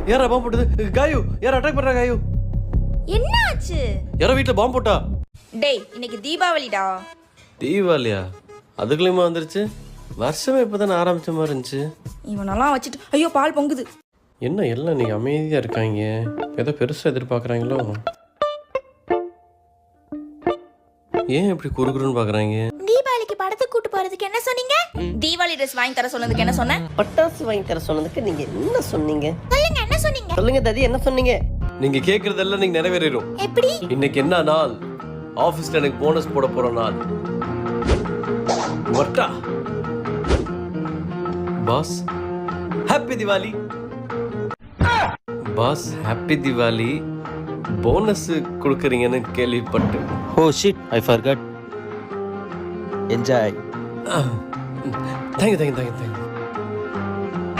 யாரா பாம்பு போட்டது? காயு, யாரா அட்டாக் பண்றா? காயு, என்ன ஆச்சு? யாரோ வீட்டுல பாம்பு போட்டா. டேய், இன்னைக்கு தீபாவளிடா. தீபாவளியா? அதுக்குள்ளேயுமா வந்துருச்சு? வருஷமே இப்பதானே ஆரம்பிச்ச மாதிரி இருந்துச்சு. இவனெல்லாம் வச்சுட்டு ஐயோ பால் பொங்குது. என்ன எல்லாம் நீங்க அமைதியா இருக்காங்க? ஏதோ பெருசா எதிர்பார்க்கறாங்களோ? ஏன் இப்படி குறுகுறுன்னு பாக்குறாங்க? தீபாவளிக்கு படத்துக்கு கூட்டு போறதுக்கு என்ன சொன்னீங்க? தீபாவளி ட்ரெஸ் வாங்கி தர சொன்னதுக்கு என்ன சொன்னேன்? பட்டாசு வாங்கி தர சொன்னதுக்கு நீங்க என்ன சொன்னீங்க? சொல்லுங்க, என்ன சொன்னீங்க? சொல்லுங்க தாதி, என்ன சொன்னீங்க? நீங்க கேக்குறதெல்லாம் நீங்க நிறைவேறிடும். எப்படி? இன்னைக்கு என்ன நாள்? ஆபீஸ்ல எனக்கு போனஸ் போட போற நாள். வட்டா boss, happy Diwali. Boss, happy Diwali. Bonus கொடுக்குறீங்கன்னு கேள்விப்பட்டு. Oh shit, I forgot. Enjoy. Thank you.